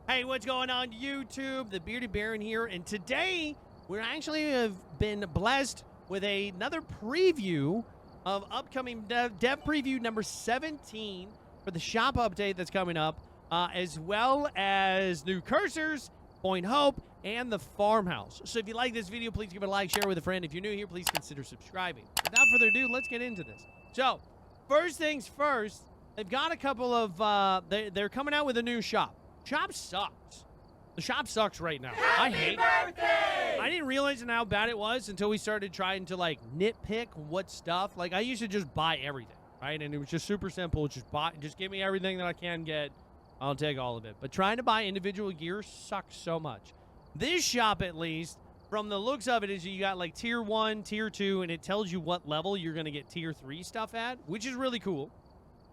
Hey, what's going on YouTube? The Bearded Baron here, and today we actually have been blessed with another preview of upcoming dev preview number 17 for the shop update that's coming up, as well as new cursors, Point Hope, and the farmhouse. So if you like this video, please give it a like, share it with a friend. If you're new here, please consider subscribing. Without further ado, let's get into this. So, first things first, they've got a couple of, they're coming out with a new shop. Shop sucks. The shop sucks right now. I hate it. I didn't realize how bad it was until we started trying to, like, nitpick what stuff. Like, I used to just buy everything, right? And it was just super simple. Just give me everything that I can get. I'll take all of it. But trying to buy individual gear sucks so much. This shop, at least, from the looks of it, is you got, like, Tier 1, Tier 2, and it tells you what level you're going to get Tier 3 stuff at, which is really cool.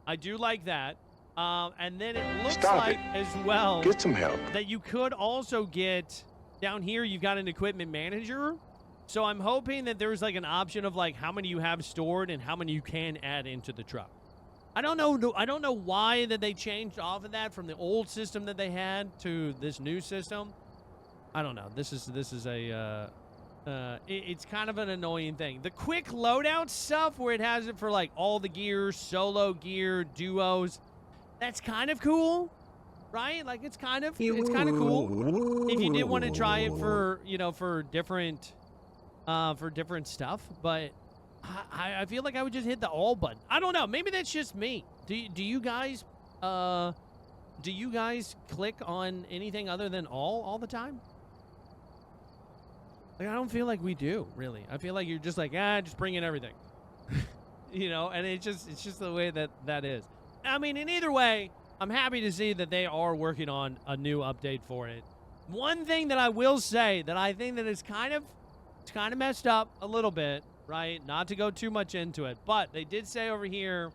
I do like that. And then it looks as well, get some help, that you could also get, down here, you've got an equipment manager. So I'm hoping that there's like an option of like how many you have stored and how many you can add into the truck. I don't know why that they changed off of that from the old system that they had to this new system. I don't know. This is a, it's kind of an annoying thing. The quick loadout stuff where it has it for like all the gears, solo gear, duos, that's kind of cool, right? Like it's kind of cool if you did want to try it for, you know, for different stuff. But I feel like I would just hit the all button. I don't know. Maybe that's just me. Do you guys click on anything other than all the time? Like I don't feel like we do really. I feel like you're just like just bring in everything, you know. And it's just the way that is. I mean, in either way, I'm happy to see that they are working on a new update for it. One thing that I will say that I think that it's kind of messed up a little bit, right? Not to go too much into it, but they did say over here,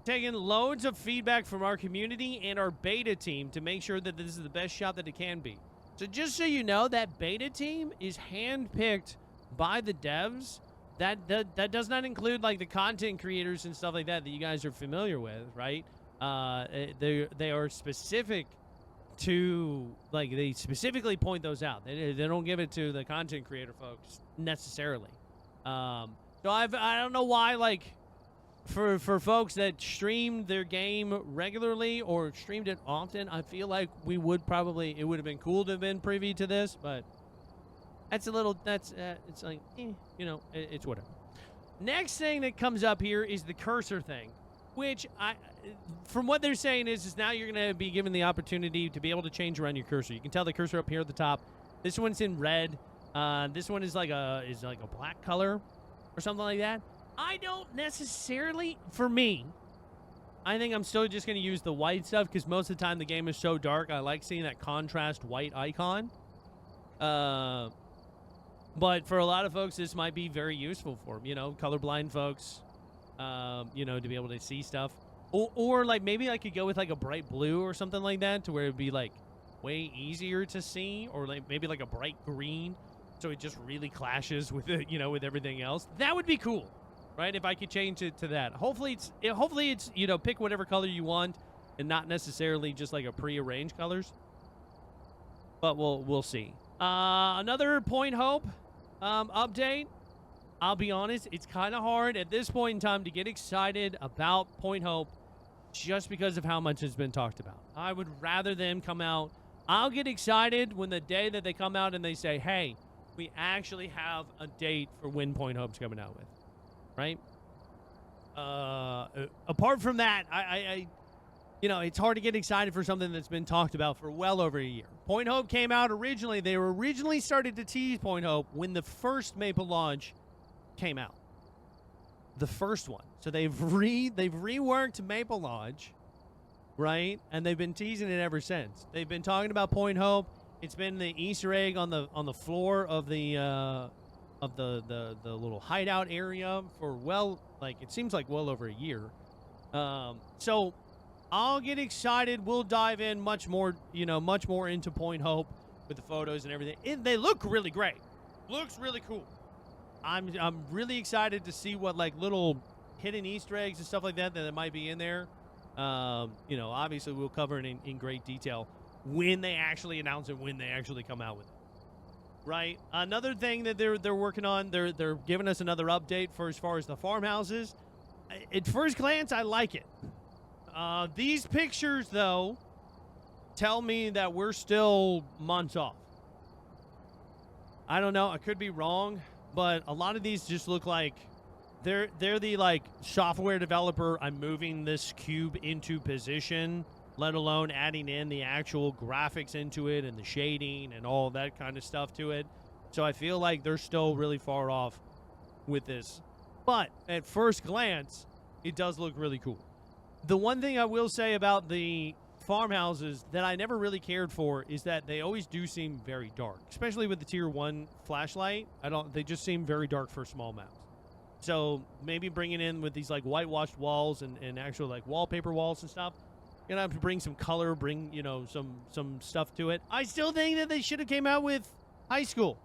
taking loads of feedback from our community and our beta team to make sure that this is the best shop that it can be. So just so you know, that beta team is handpicked by the devs. That does not include like the content creators and stuff like that you guys are familiar with, right? They are specific to, like, they specifically point those out. They don't give it to the content creator folks necessarily. So I don't know why, like, for folks that stream their game regularly or streamed it often, I feel like it would have been cool to have been privy to this, but it's like, you know, it's whatever. Next thing that comes up here is the cursor thing, which from what they're saying is now you're going to be given the opportunity to be able to change around your cursor. You can tell the cursor up here at the top. This one's in red. This one is like a black color or something like that. I don't necessarily, for me, I think I'm still just going to use the white stuff because most of the time the game is so dark. I like seeing that contrast white icon. But for a lot of folks, this might be very useful for them, you know, colorblind folks, you know, to be able to see stuff. Or like maybe I could go with like a bright blue or something like that to where it'd be like way easier to see, or like maybe like a bright green so it just really clashes with it, you know, with everything else. That would be cool, right? If I could change it to that. Hopefully it's you know, pick whatever color you want and not necessarily just like a prearranged colors. But we'll see. Another Point Hope update. I'll be honest, it's kind of hard at this point in time to get excited about Point Hope just because of how much has been talked about. I would rather them come out. I'll get excited when the day that they come out and they say, hey, we actually have a date for when Point Hope's coming out with, right? Apart from that, I you know, it's hard to get excited for something that's been talked about for well over a year. Point Hope came out originally. They were originally started to tease Point Hope when the first Maple launch came out. The first one. So they've reworked Maple launch, right? And they've been teasing it ever since. They've been talking about Point Hope. It's been the Easter egg on the floor of the little hideout area for it seems like well over a year. So I'll get excited. We'll dive in much more into Point Hope with the photos and everything. They look really great. Looks really cool. I'm really excited to see what like little hidden Easter eggs and stuff like that might be in there. You know, obviously we'll cover it in great detail when they actually announce it, when they actually come out with it. Right. Another thing that they're working on, they're giving us another update for as far as the farmhouses. At first glance, I like it. These pictures, though, tell me that we're still months off. I don't know. I could be wrong, but a lot of these just look like they're the like software developer. I'm moving this cube into position, let alone adding in the actual graphics into it and the shading and all that kind of stuff to it. So I feel like they're still really far off with this. But at first glance, it does look really cool. The one thing I will say about the farmhouses that I never really cared for is that they always do seem very dark, especially with the tier 1 flashlight. They just seem very dark for small maps. So maybe bringing in with these like whitewashed walls and actual like wallpaper walls and stuff, you're gonna have to bring some color, bring, you know, some stuff to it. I still think that they should have came out with high school.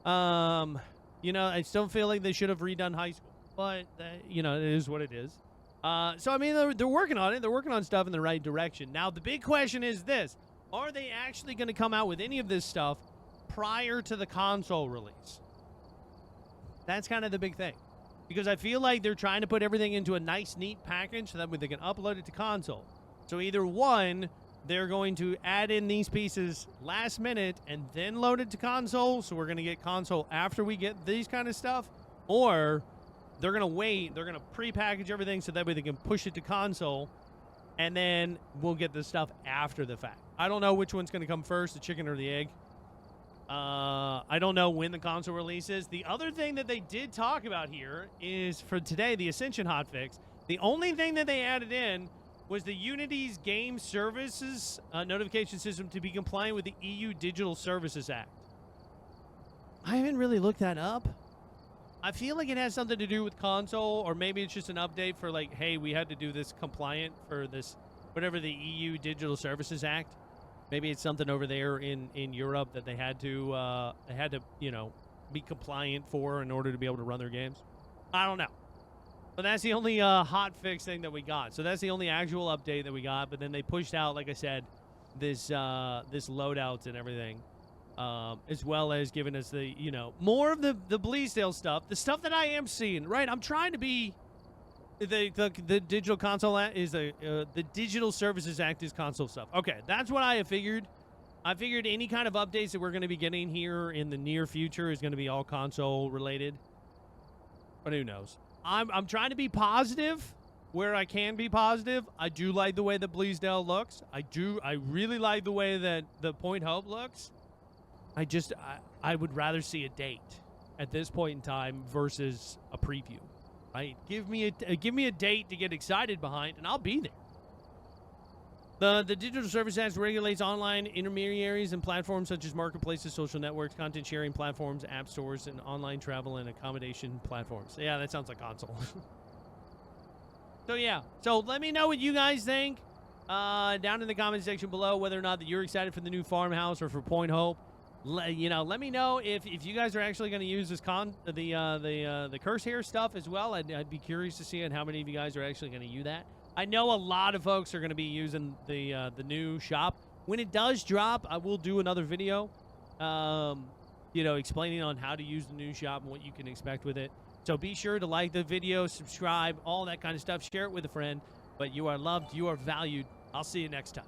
You know, I still feel like they should have redone high school, but you know, it is what it is. So I mean, they're working on it. They're working on stuff in the right direction. Now, the big question is this: are they actually going to come out with any of this stuff prior to the console release? That's kind of the big thing, because I feel like they're trying to put everything into a nice, neat package so that way they can upload it to console. So either one, they're going to add in these pieces last minute and then load it to console, so we're going to get console after we get these kind of stuff, or they're going to wait, they're going to pre-package everything so that way they can push it to console, and then we'll get the stuff after the fact. I don't know which one's going to come first, the chicken or the egg. I don't know when the console releases. The other thing that they did talk about here is, for today, the Ascension hotfix. The only thing that they added in was the Unity's Game Services notification system to be compliant with the EU Digital Services Act. I haven't really looked that up. I feel like it has something to do with console, or maybe it's just an update for like, hey, we had to do this compliant for this, whatever the EU Digital Services Act. Maybe it's something over there in Europe that they had to, you know, be compliant for in order to be able to run their games. I don't know. But that's the only hot fix thing that we got. So that's the only actual update that we got. But then they pushed out, like I said, this loadouts and everything. As well as giving us the, you know, more of the Bleasdale stuff. The stuff that I am seeing, right? I'm trying to be... The digital console is the Digital Services Act is console stuff. Okay, that's what I have figured. I figured any kind of updates that we're going to be getting here in the near future is going to be all console related. But who knows? I'm trying to be positive where I can be positive. I do like the way that Bleasdale looks. I really like the way that the Point Hope looks. I would rather see a date at this point in time versus a preview. Right? Give me a date to get excited behind, and I'll be there. The Digital Services Act regulates online intermediaries and platforms such as marketplaces, social networks, content sharing platforms, app stores, and online travel and accommodation platforms. Yeah, that sounds like console. So yeah, so let me know what you guys think down in the comment section below, whether or not that you're excited for the new farmhouse or for Point Hope. You know, let me know if you guys are actually going to use this the curse hair stuff as well. I'd be curious to see how many of you guys are actually going to use that. I know a lot of folks are going to be using the new shop. When it does drop, I will do another video, you know, explaining on how to use the new shop and what you can expect with it. So be sure to like the video, subscribe, all that kind of stuff. Share it with a friend. But you are loved, you are valued. I'll see you next time.